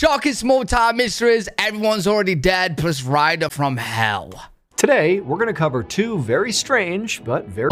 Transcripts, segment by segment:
shocking small town mysteries, everyone's already dead, plus Ryder from hell. Today, we're going to cover two very strange but very...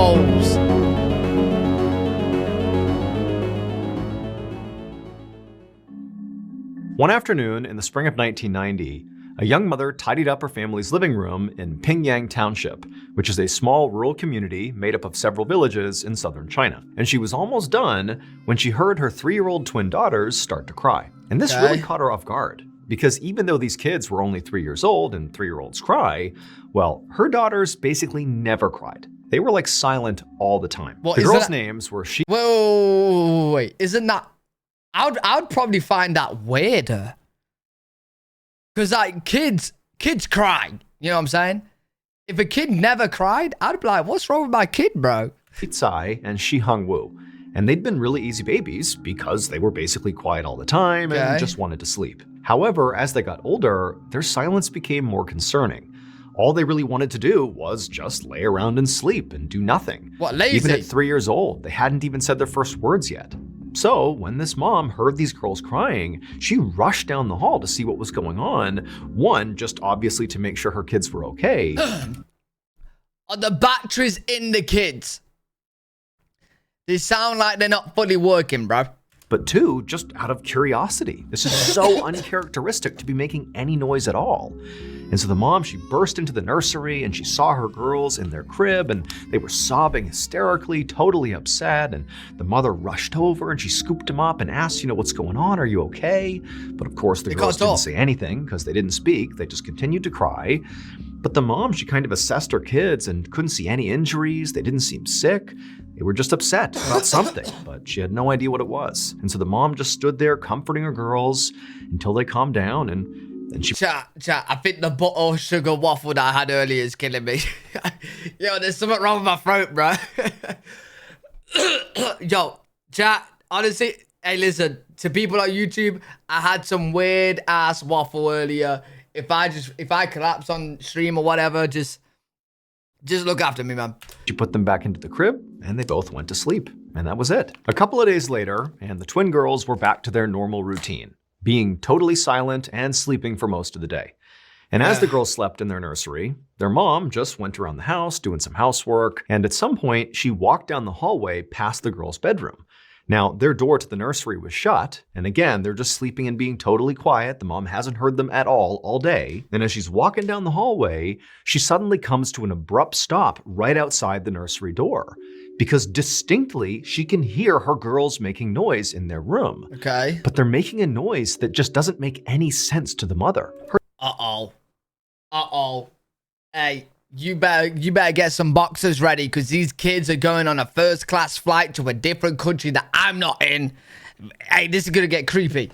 One afternoon in the spring of 1990, a young mother tidied up her family's living room in Pingyang Township, which is a small rural community made up of several villages in southern China. And she was almost done when she heard her 3-year-old twin daughters start to cry. And this really caught her off guard, because even though these kids were only 3 years old and 3-year-olds cry, well, her daughters basically never cried. They were like silent all the time. Well, the girls' names were Shi. Wait, isn't that... I'd probably find that weirder. Because, like, kids cry. You know what I'm saying? If a kid never cried, I'd be like, what's wrong with my kid, bro? Tsai and Shi Hongwu. And they'd been really easy babies because they were basically quiet all the time and just wanted to sleep. However, as they got older, their silence became more concerning. All they really wanted to do was just lay around and sleep and do nothing. What, lazy? Even at 3 years old, they hadn't even said their first words yet. So when this mom heard these girls crying, she rushed down the hall to see what was going on. One, just obviously to make sure her kids were okay. Are the batteries in the kids? They sound like they're not fully working, bro. But two, just out of curiosity. This is so uncharacteristic to be making any noise at all. And so the mom, she burst into the nursery and she saw her girls in their crib and they were sobbing hysterically, totally upset. And the mother rushed over and she scooped them up and asked, what's going on? Are you okay? But of course the girls didn't say anything because they didn't speak. They just continued to cry. But the mom, she kind of assessed her kids and couldn't see any injuries. They didn't seem sick. They were just upset about something, but she had no idea what it was. And so the mom just stood there comforting her girls until they calmed down, and then she... Chat, I think the butter sugar waffle that I had earlier is killing me. Yo, there's something wrong with my throat, bro. Yo, chat, honestly, hey, listen, to people on YouTube, I had some weird ass waffle earlier. If I collapse on stream or whatever, just look after me, man. She put them back into the crib and they both went to sleep. And that was it. A couple of days later, and the twin girls were back to their normal routine, being totally silent and sleeping for most of the day. And as the girls slept in their nursery, their mom just went around the house doing some housework. And at some point, she walked down the hallway past the girls' bedroom. Now, their door to the nursery was shut, and again, they're just sleeping and being totally quiet. The mom hasn't heard them at all day. And as she's walking down the hallway, she suddenly comes to an abrupt stop right outside the nursery door, because distinctly, she can hear her girls making noise in their room. Okay. But they're making a noise that just doesn't make any sense to the mother. Uh-oh. Hey. You better get some boxes ready, because these kids are going on a first-class flight to a different country that I'm not in. Hey, this is gonna get creepy.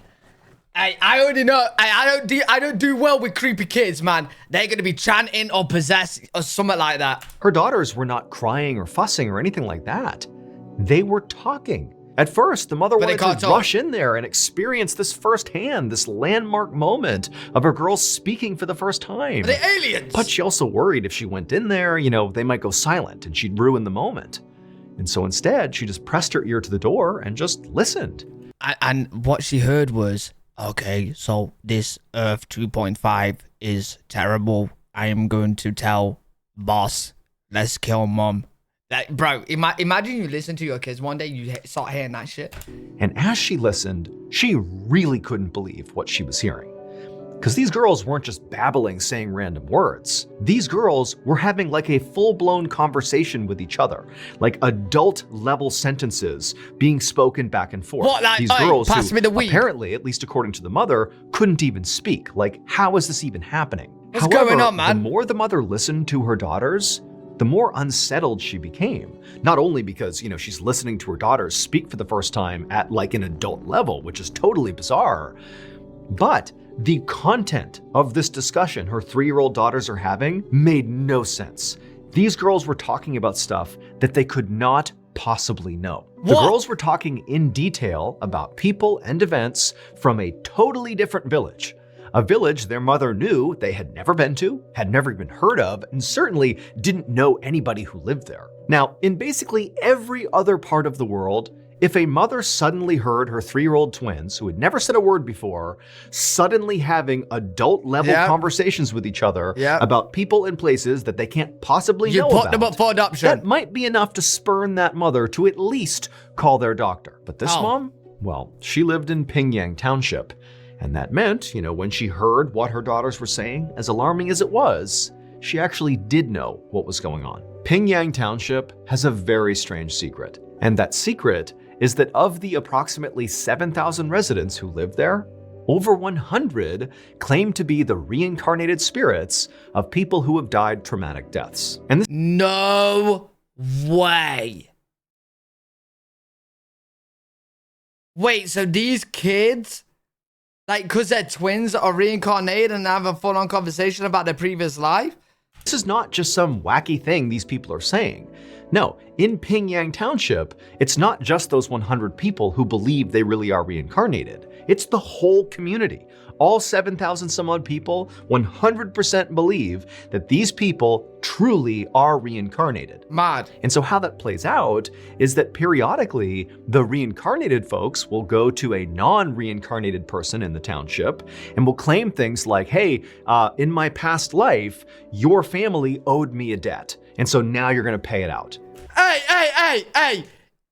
Hey, I already know. I don't do well with creepy kids, man. They're gonna be chanting or possessed or something like that. Her daughters were not crying or fussing or anything like that. They were talking. At first, the mother wanted to rush in there and experience this firsthand, this landmark moment of her girls speaking for the first time. Are they aliens? But she also worried if she went in there, they might go silent and she'd ruin the moment. And so instead, she just pressed her ear to the door and just listened. And what she heard was, okay, so this Earth 2.5 is terrible. I am going to tell boss, let's kill mom. Like, bro, imagine you listen to your kids one day, you start hearing that shit. And as she listened, she really couldn't believe what she was hearing. Because these girls weren't just babbling, saying random words. These girls were having like a full-blown conversation with each other, like adult-level sentences being spoken back and forth. What, like, these girls pass me the weed. Apparently, at least according to the mother, couldn't even speak. Like, how is this even happening? What's going on, man? The more the mother listened to her daughters, the more unsettled she became. Not only because, she's listening to her daughters speak for the first time at like an adult level, which is totally bizarre, but the content of this discussion her 3-year-old daughters are having made no sense. These girls were talking about stuff that they could not possibly know. The girls were talking in detail about people and events from a totally different village. A village their mother knew they had never been to, had never even heard of, and certainly didn't know anybody who lived there. Now, in basically every other part of the world, If a mother suddenly heard her 3-year-old twins, who had never said a word before, suddenly having adult-level conversations with each other about people and places that they can't possibly know put about, them up for adoption. that might be enough to spurn that mother to at least call their doctor. But this mom, well, she lived in Pingyang Township. And that meant, when she heard what her daughters were saying, as alarming as it was, she actually did know what was going on. Pingyang Township has a very strange secret. And that secret is that of the approximately 7,000 residents who live there, over 100 claim to be the reincarnated spirits of people who have died traumatic deaths. And this— No way. Wait, so these kids, because they're twins, are reincarnated and have a full-on conversation about their previous life? This is not just some wacky thing these people are saying. No, in Pingyang Township, it's not just those 100 people who believe they really are reincarnated. It's the whole community. All 7,000 some odd people 100% believe that these people truly are reincarnated. Mad. And so how that plays out is that periodically, the reincarnated folks will go to a non-reincarnated person in the township and will claim things like, hey, in my past life, your family owed me a debt. And so now you're going to pay it out. Hey.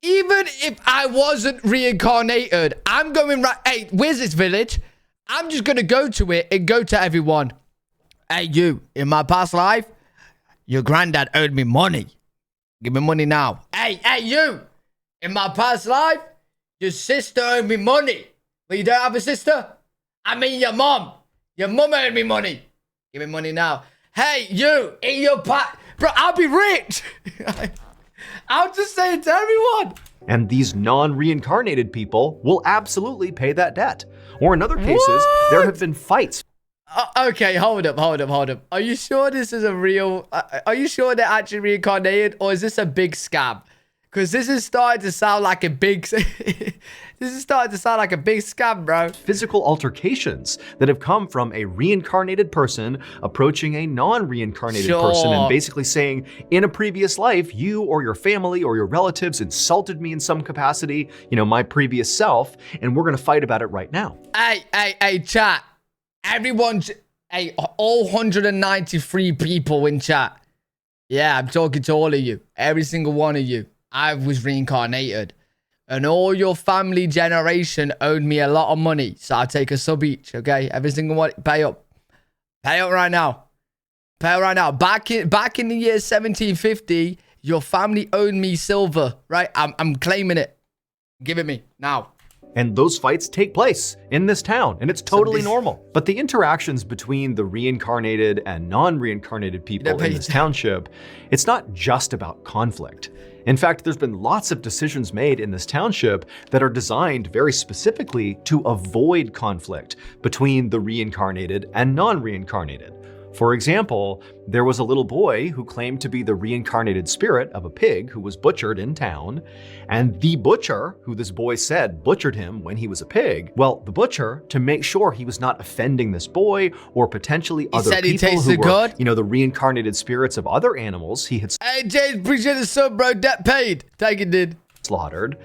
Even if I wasn't reincarnated, I'm going right. Hey, where's this village? I'm just going to go to it and go to everyone. Hey, you, in my past life, your granddad owed me money. Give me money now. Hey, you, in my past life, your sister owed me money. But you don't have a sister? I mean your mom. Your mom owed me money. Give me money now. Hey, you, in your past... Bro, I'll be rich. I'll just say it to everyone. And these non-reincarnated people will absolutely pay that debt. Or in other cases, there have been fights. Okay, hold up. Are you sure this is a real... are you sure they're actually reincarnated? Or is this a big scam? Because this is starting to sound like a big... This is starting to sound like a big scam, bro. Physical altercations that have come from a reincarnated person approaching a non-reincarnated person and basically saying, in a previous life, you or your family or your relatives insulted me in some capacity, my previous self, and we're going to fight about it right now. Hey, chat. Everyone, all 193 people in chat. Yeah, I'm talking to all of you. Every single one of you. I was reincarnated. And all your family generation owed me a lot of money. So I'll take a sub each, okay? Every single one. Pay up. Pay up right now. Pay up right now. Back in the year 1750, your family owed me silver, right? I'm claiming it. Give it me now. And those fights take place in this town, and it's totally normal. But the interactions between the reincarnated and non-reincarnated people in this township, it's not just about conflict. In fact, there's been lots of decisions made in this township that are designed very specifically to avoid conflict between the reincarnated and non-reincarnated. For example, there was a little boy who claimed to be the reincarnated spirit of a pig who was butchered in town, and the butcher, who this boy said butchered him when he was a pig, well, the butcher, to make sure he was not offending this boy or potentially other people who were, the reincarnated spirits of other animals he had Hey, James, appreciate the sub, bro. Debt paid. Take it, dude. Slaughtered.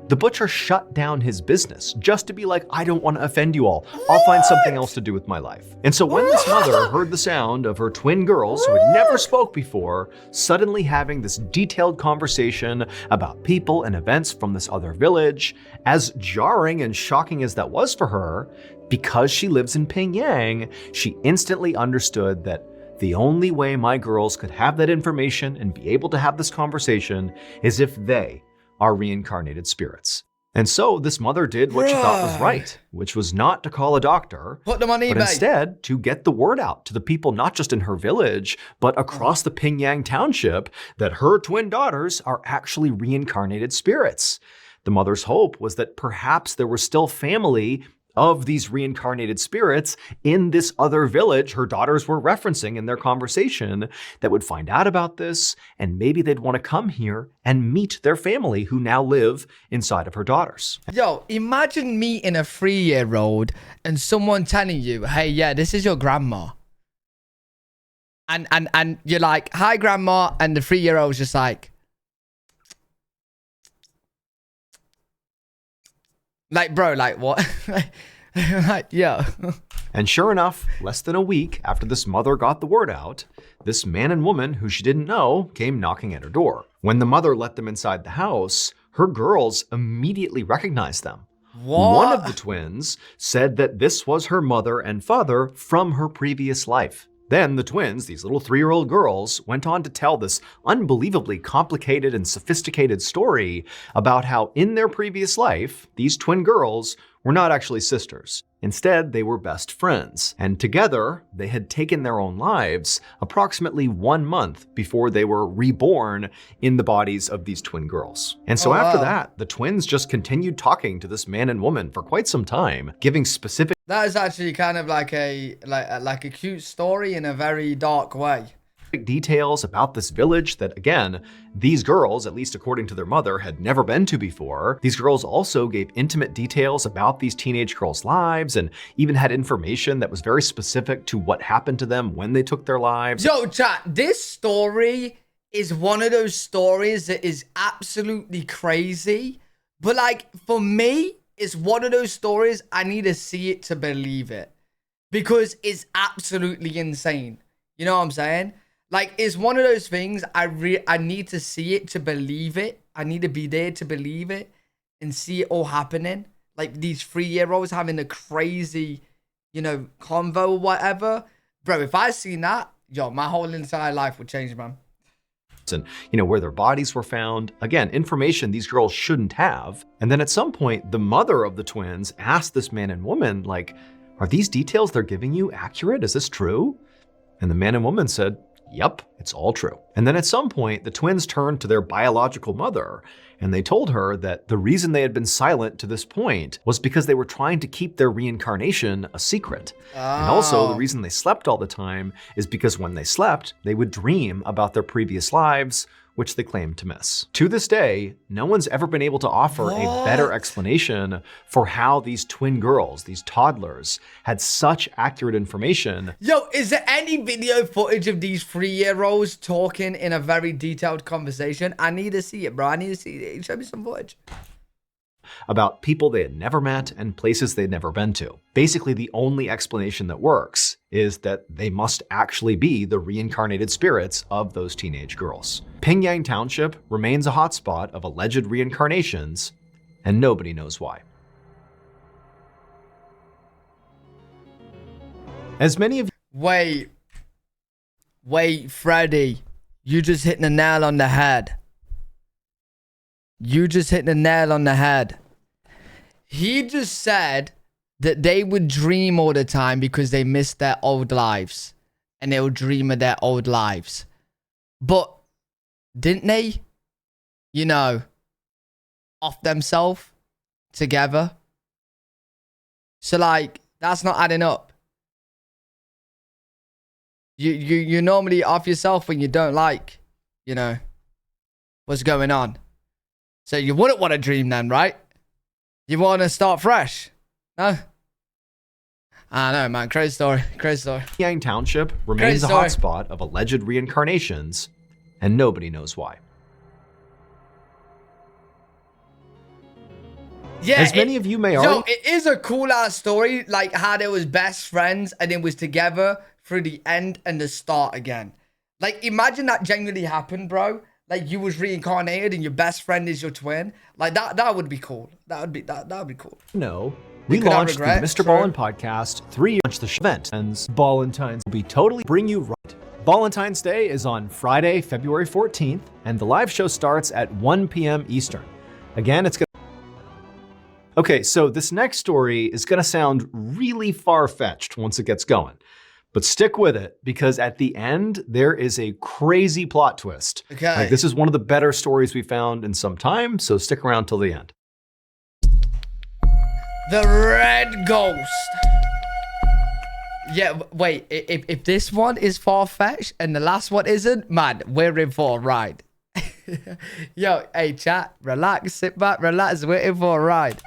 The butcher shut down his business just to be like, I don't want to offend you all. I'll find something else to do with my life. And so when this mother heard the sound of her twin girls who had never spoke before, suddenly having this detailed conversation about people and events from this other village, as jarring and shocking as that was for her, because she lives in Pingyang, she instantly understood that the only way my girls could have that information and be able to have this conversation is if they are reincarnated spirits. And so this mother did what she thought was right, which was not to call a doctor, put them on eBay, but instead to get the word out to the people not just in her village, but across the Pingyang Township that her twin daughters are actually reincarnated spirits. The mother's hope was that perhaps there was still family of these reincarnated spirits in this other village her daughters were referencing in their conversation that would find out about this, and maybe they'd want to come here and meet their family who now live inside of her daughters. Yo, imagine meeting a 3-year-old and someone telling you, hey, yeah, this is your grandma. And you're like, hi, grandma. And the 3-year-old's just like, Like, bro, like what? Like, yeah. And sure enough, less than a week after this mother got the word out, this man and woman who she didn't know came knocking at her door. When the mother let them inside the house, her girls immediately recognized them. What? One of the twins said that this was her mother and father from her previous life. Then the twins, these little 3-year-old girls, went on to tell this unbelievably complicated and sophisticated story about how in their previous life, these twin girls were not actually sisters. Instead, they were best friends. And together, they had taken their own lives approximately 1 month before they were reborn in the bodies of these twin girls. And so after that, the twins just continued talking to this man and woman for quite some time, giving specific That is actually kind of like a cute story in a very dark way. details about this village that, again, these girls, at least according to their mother, had never been to before. These girls also gave intimate details about these teenage girls' lives and even had information that was very specific to what happened to them when they took their lives. Yo, chat, this story is one of those stories that is absolutely crazy. But like, for me, it's one of those stories I need to see it to believe it. Because it's absolutely insane. You know what I'm saying? Like, it's one of those things I need to see it to believe it. I need to be there to believe it and see it all happening. Like, these 3-year-olds having a crazy, you know, convo or whatever. Bro, if I seen that, yo, my whole entire life would change, man. And, you know, where their bodies were found. Again, information these girls shouldn't have. And then at some point, the mother of the twins asked this man and woman, like, are these details they're giving you accurate? Is this true? And the man and woman said, yep, it's all true. And then at some point, the twins turned to their biological mother and they told her that the reason they had been silent to this point was because they were trying to keep their reincarnation a secret. And also the reason they slept all the time is because when they slept, they would dream about their previous lives, which they claimed to miss. To this day, no one's ever been able to offer a better explanation for how these twin girls, these toddlers, had such accurate information. Yo, is there any video footage of these 3-year-olds talking in a very detailed conversation? I need to see it, bro. I need to see it. Show me some footage. About people they had never met and places they'd never been to. Basically, the only explanation that works is that they must actually be the reincarnated spirits of those teenage girls. Pingyang Township remains a hotspot of alleged reincarnations, and nobody knows why. As many of Wait, Freddy, you just hit the nail on the head. You just hit the nail on the head. He just said that they would dream all the time because they missed their old lives. And they would dream of their old lives. But didn't they, you know, off themselves together? So like, that's not adding up. You normally off yourself when you don't like, you know, what's going on. So you wouldn't want to dream then, right? You want to start fresh? No? I know, man. Crazy story. Crazy story. Pingyang Township remains a hotspot of alleged reincarnations, and nobody knows why. Yeah, as many of you may already... Yo, it is a cool ass story, like how they was best friends and it was together through the end and the start again. Like, imagine that genuinely happened, bro. Like, you was reincarnated and your best friend is your twin. Like, that would be cool. That would be cool. No. We launched the Mr. Ballin podcast 3 years the event, and Ballentine's will be totally bring you right. Valentine's Day is on Friday, February 14th, and the live show starts at 1 p.m. Eastern. Again, it's gonna... Okay, so this next story is gonna sound really far-fetched once it gets going. But stick with it, because at the end, there is a crazy plot twist. Okay. Like, this is one of the better stories we found in some time, so stick around till the end. The Red Ghost. Yeah, wait, if this one is far-fetched and the last one isn't, man, we're in for a ride. Yo, hey, chat, relax, sit back, relax, we're in for a ride.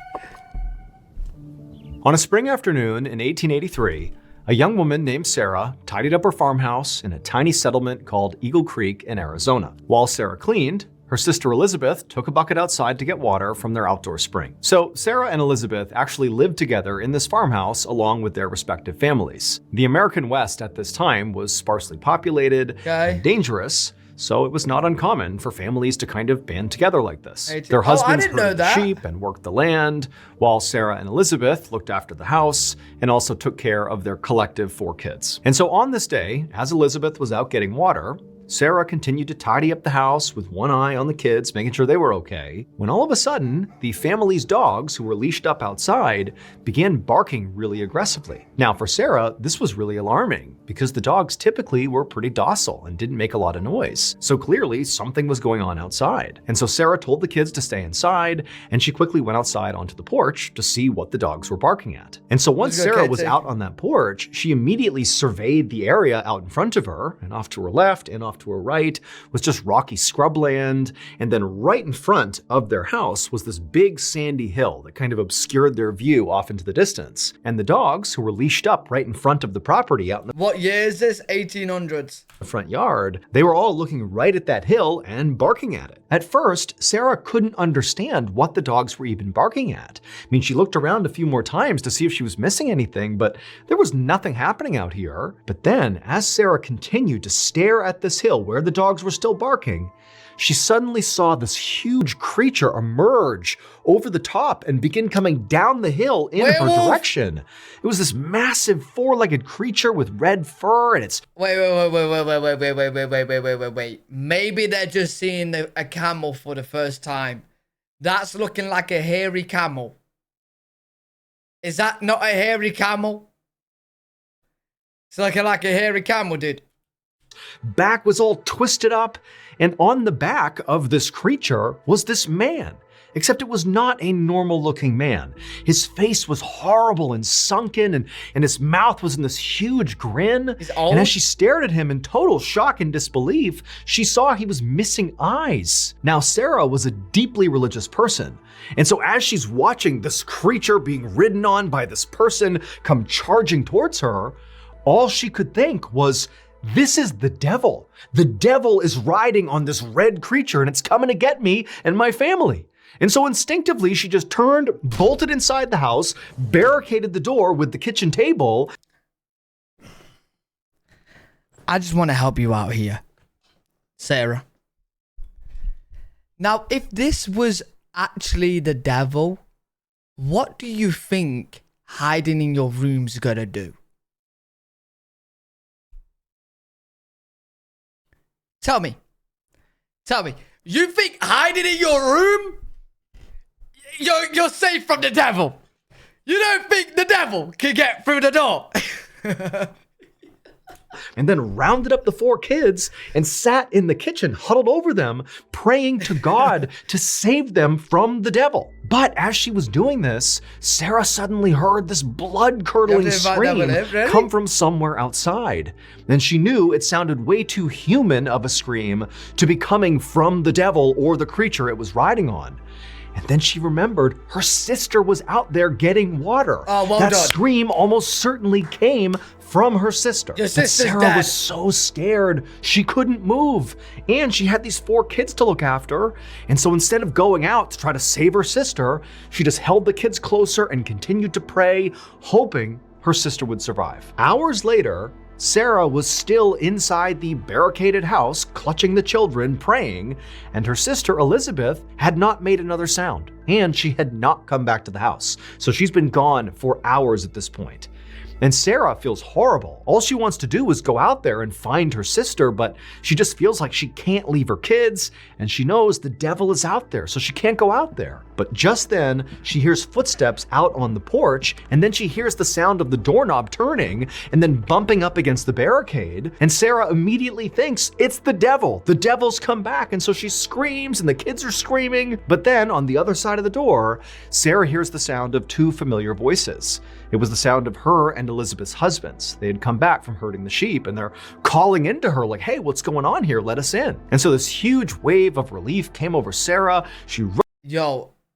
On a spring afternoon in 1883, a young woman named Sarah tidied up her farmhouse in a tiny settlement called Eagle Creek in Arizona. While Sarah cleaned, her sister Elizabeth took a bucket outside to get water from their outdoor spring. So Sarah and Elizabeth actually lived together in this farmhouse along with their respective families. The American West at this time was sparsely populated and dangerous, so it was not uncommon for families to kind of band together like this. Their husbands herded sheep and worked the land, while Sarah and Elizabeth looked after the house and also took care of their collective 4 kids. And so on this day, as Elizabeth was out getting water, Sarah continued to tidy up the house with one eye on the kids, making sure they were okay, when all of a sudden, the family's dogs, who were leashed up outside, began barking really aggressively. Now, for Sarah, this was really alarming because the dogs typically were pretty docile and didn't make a lot of noise. So clearly, something was going on outside. And so Sarah told the kids to stay inside, and she quickly went outside onto the porch to see what the dogs were barking at. And so once Sarah was out on that porch, she immediately surveyed the area out in front of her, and off to her left and off to her right was just rocky scrubland, and then right in front of their house was this big sandy hill that kind of obscured their view off into the distance. And the dogs, who were leashed up right in front of the property out in the What year is this? 1800s. front yard, they were all looking right at that hill and barking at it. At first, Sarah couldn't understand what the dogs were even barking at. I mean, she looked around a few more times to see if she was missing anything, but there was nothing happening out here. But then, as Sarah continued to stare at this hill where the dogs were still barking, she suddenly saw this huge creature emerge over the top and begin coming down the hill in her direction. It was this massive 4-legged creature with red fur, and it's... Wait. Maybe they're just seeing a camel for the first time. That's looking like a hairy camel. Is that not a hairy camel? It's like a hairy camel, dude. Back was all twisted up, and on the back of this creature was this man. Except it was not a normal-looking man. His face was horrible and sunken, and his mouth was in this huge grin. And as she stared at him in total shock and disbelief, she saw he was missing eyes. Now, Sarah was a deeply religious person, and so as she's watching this creature being ridden on by this person come charging towards her, all she could think was, this is the devil. The devil is riding on this red creature, and it's coming to get me and my family. And so instinctively, she just turned, bolted inside the house, barricaded the door with the kitchen table. I just want to help you out here, Sarah. Now, if this was actually the devil, what do you think hiding in your room's gonna do? Tell me. You think hiding in your room, you're safe from the devil? You don't think the devil can get through the door? And then rounded up the 4 kids and sat in the kitchen, huddled over them, praying to God to save them from the devil. But as she was doing this, Sarah suddenly heard this blood-curdling scream come from somewhere outside. And she knew it sounded way too human of a scream to be coming from the devil or the creature it was riding on. And then she remembered her sister was out there getting water. That scream almost certainly came from her sister. Your sister's Sarah dead. was so scared she couldn't move, and she had these 4 kids to look after. And so instead of going out to try to save her sister, she just held the kids closer and continued to pray, hoping her sister would survive. Hours later, Sarah was still inside the barricaded house, clutching the children, praying, and her sister Elizabeth had not made another sound, and she had not come back to the house. So she's been gone for hours at this point. And Sarah feels horrible. All she wants to do is go out there and find her sister, but she just feels like she can't leave her kids, and she knows the devil is out there, so she can't go out there. But just then, she hears footsteps out on the porch, and then she hears the sound of the doorknob turning and then bumping up against the barricade, and Sarah immediately thinks it's the devil. The devil's come back, and so she screams, and the kids are screaming. But then, on the other side of the door, Sarah hears the sound of 2 familiar voices. It was the sound of her and Elizabeth's husbands. They had come back from herding the sheep, and they're calling into her like, hey, what's going on here? Let us in. And so this huge wave of relief came over Sarah.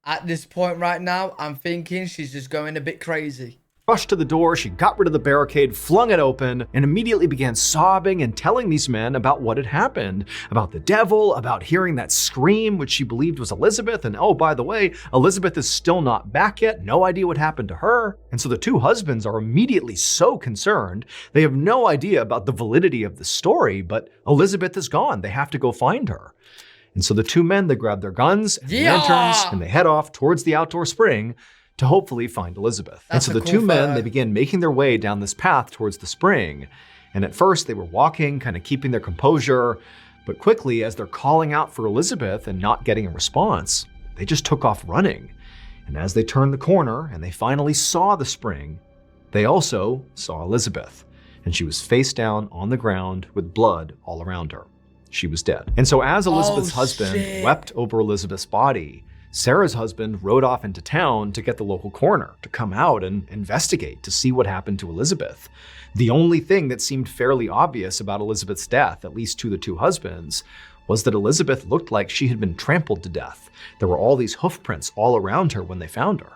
At this point right now, I'm thinking she's just going a bit crazy. rushed to the door, she got rid of the barricade, flung it open, and immediately began sobbing and telling these men about what had happened, about the devil, about hearing that scream, which she believed was Elizabeth. And oh, by the way, Elizabeth is still not back yet, no idea what happened to her. And so the two husbands are immediately so concerned. They have no idea about the validity of the story, but Elizabeth is gone. They have to go find her. And so the two men, they grab their guns and lanterns, and they head off towards the outdoor spring to hopefully find Elizabeth. And so the two men, they began making their way down this path towards the spring. And at first they were walking, kind of keeping their composure. But quickly, as they're calling out for Elizabeth and not getting a response, they just took off running. And as they turned the corner and they finally saw the spring, they also saw Elizabeth. And she was face down on the ground with blood all around her. She was dead. And so as Elizabeth's husband wept over Elizabeth's body, Sarah's husband rode off into town to get the local coroner to come out and investigate to see what happened to Elizabeth. The only thing that seemed fairly obvious about Elizabeth's death, at least to the two husbands, was that Elizabeth looked like she had been trampled to death. There were all these hoof prints all around her when they found her.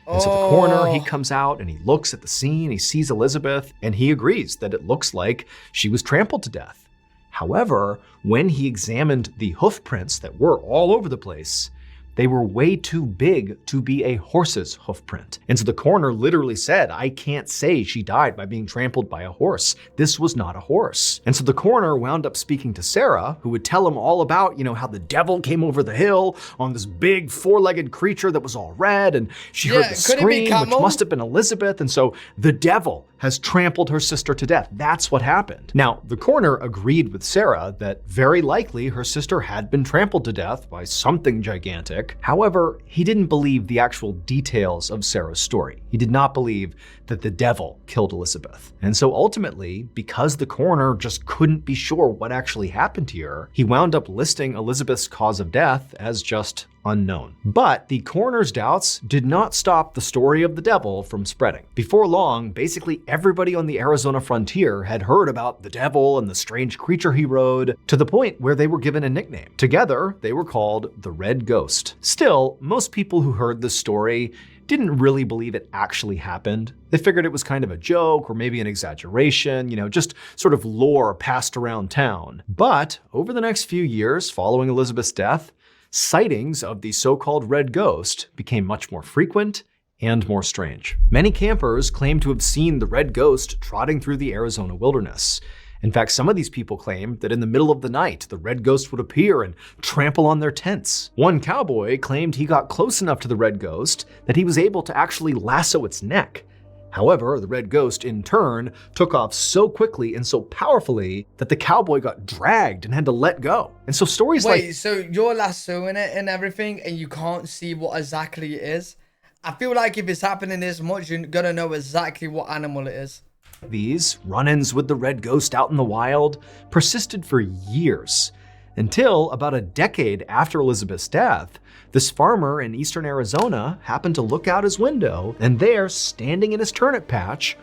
And so the coroner, he comes out and he looks at the scene, he sees Elizabeth, and he agrees that it looks like she was trampled to death. However, when he examined the hoof prints that were all over the place, they were way too big to be a horse's hoof print. And so the coroner literally said, I can't say she died by being trampled by a horse. This was not a horse. And so the coroner wound up speaking to Sarah, who would tell him all about, how the devil came over the hill on this big four-legged creature that was all red, and she heard the scream, which must have been Elizabeth. And so the devil has trampled her sister to death. That's what happened. Now, the coroner agreed with Sarah that very likely her sister had been trampled to death by something gigantic. However, he didn't believe the actual details of Sarah's story. He did not believe that the devil killed Elizabeth. And so ultimately, because the coroner just couldn't be sure what actually happened to her, he wound up listing Elizabeth's cause of death as just unknown. But the coroner's doubts did not stop the story of the devil from spreading. Before long, basically everybody on the Arizona frontier had heard about the devil and the strange creature he rode, to the point where they were given a nickname. Together, they were called the Red Ghost. Still, most people who heard this story didn't really believe it actually happened. They figured it was kind of a joke or maybe an exaggeration, just sort of lore passed around town. But over the next few years following Elizabeth's death, sightings of the so-called Red Ghost became much more frequent and more strange. Many campers claim to have seen the Red Ghost trotting through the Arizona wilderness. In fact, some of these people claimed that in the middle of the night, the Red Ghost would appear and trample on their tents. One cowboy claimed he got close enough to the Red Ghost that he was able to actually lasso its neck. However, the Red Ghost, in turn, took off so quickly and so powerfully that the cowboy got dragged and had to let go. And so stories Wait, so you're lassoing it and everything, and you can't see what exactly it is? I feel like if it's happening this much, you're gonna know exactly what animal it is. These run-ins with the Red Ghost out in the wild persisted for years, until about a decade after Elizabeth's death, this farmer in eastern Arizona happened to look out his window, and there, standing in his turnip patch,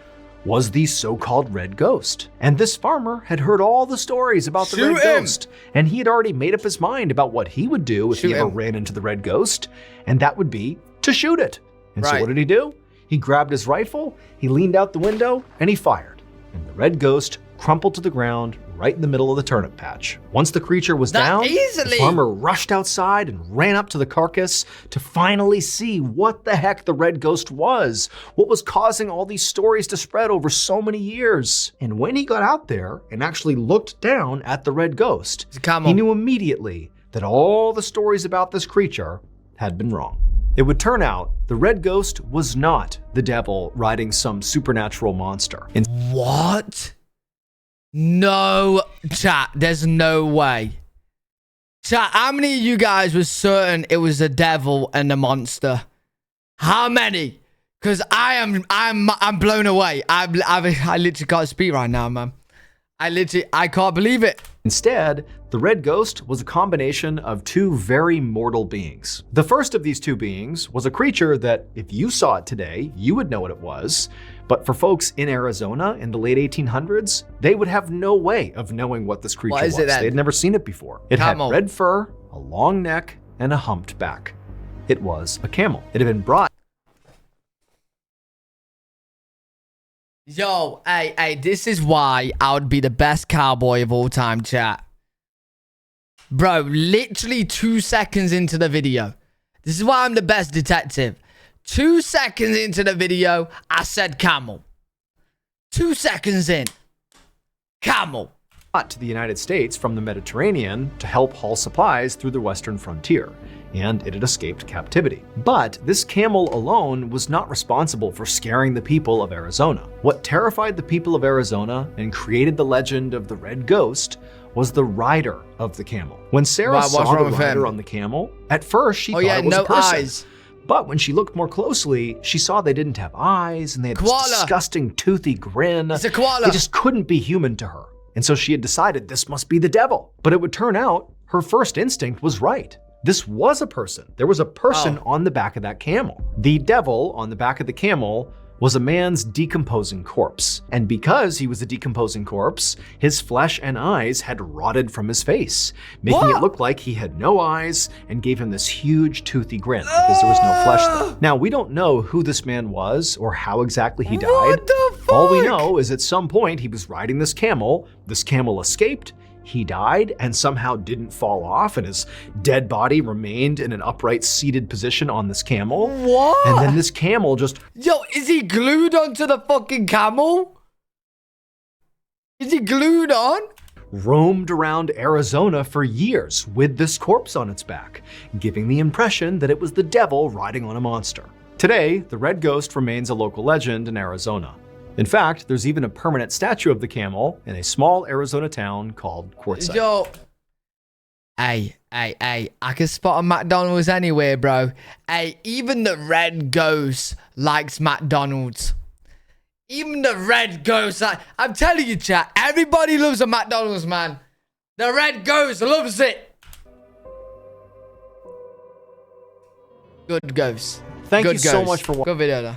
was the so-called Red Ghost. And this farmer had heard all the stories about the Red Ghost, and he had already made up his mind about what he would do if he ever ran into the Red Ghost, and that would be to shoot it. And so what did he do? He grabbed his rifle, he leaned out the window, and he fired. And the Red Ghost crumpled to the ground right in the middle of the turnip patch. Once the creature was down, the farmer rushed outside and ran up to the carcass to finally see what the heck the Red Ghost was, what was causing all these stories to spread over so many years. And when he got out there and actually looked down at the Red Ghost, he knew immediately that all the stories about this creature had been wrong. It would turn out the Red Ghost was not the devil riding some supernatural monster. What? No, chat, there's no way. Chat, how many of you guys were certain it was a devil and a monster? How many? Because I'm blown away. I literally can't speak right now, man. I can't believe it. Instead, the Red Ghost was a combination of two very mortal beings. The first of these two beings was a creature that, if you saw it today, you would know what it was. But for folks in Arizona in the late 1800s, they would have no way of knowing what this creature was. They had never seen it before. It had red fur, a long neck, and a humped back. It was a camel. It had been brought Yo, hey, this is why I would be the best cowboy of all time, chat. Bro, literally 2 seconds into the video. This is why I'm the best detective. 2 seconds into the video, I said camel. 2 seconds in. Camel. To the United States from the Mediterranean to help haul supplies through the western frontier, and it had escaped captivity. But this camel alone was not responsible for scaring the people of Arizona. What terrified the people of Arizona and created the legend of the red ghost was the rider of the camel. When Sarah saw the rider on the camel, at first she thought it was a person. Eyes. But when she looked more closely, she saw they didn't have eyes and they had this disgusting toothy grin. It's a koala. They just couldn't be human to her. And so she had decided this must be the devil. But it would turn out her first instinct was right. This was a person. There was a person on the back of that camel. The devil on the back of the camel was a man's decomposing corpse. And because he was a decomposing corpse, his flesh and eyes had rotted from his face, making it look like he had no eyes and gave him this huge toothy grin because there was no flesh there. Now, we don't know who this man was or how exactly he died. What the fuck? All we know is at some point he was riding this camel escaped, he died and somehow didn't fall off, and his dead body remained in an upright seated position on this camel. What? And then this camel just... Yo, is he glued onto the fucking camel? Is he glued on? roamed around Arizona for years with this corpse on its back, giving the impression that it was the devil riding on a monster. Today, the red ghost remains a local legend in Arizona. In fact, there's even a permanent statue of the camel in a small Arizona town called Quartzsite. Yo, hey, I can spot a McDonald's anywhere, bro. Hey, even the red ghost likes McDonald's. Even the red ghost, I'm telling you, chat, everybody loves a McDonald's, man. The red ghost loves it. Good ghost. Thank you so much for watching. Good video, though.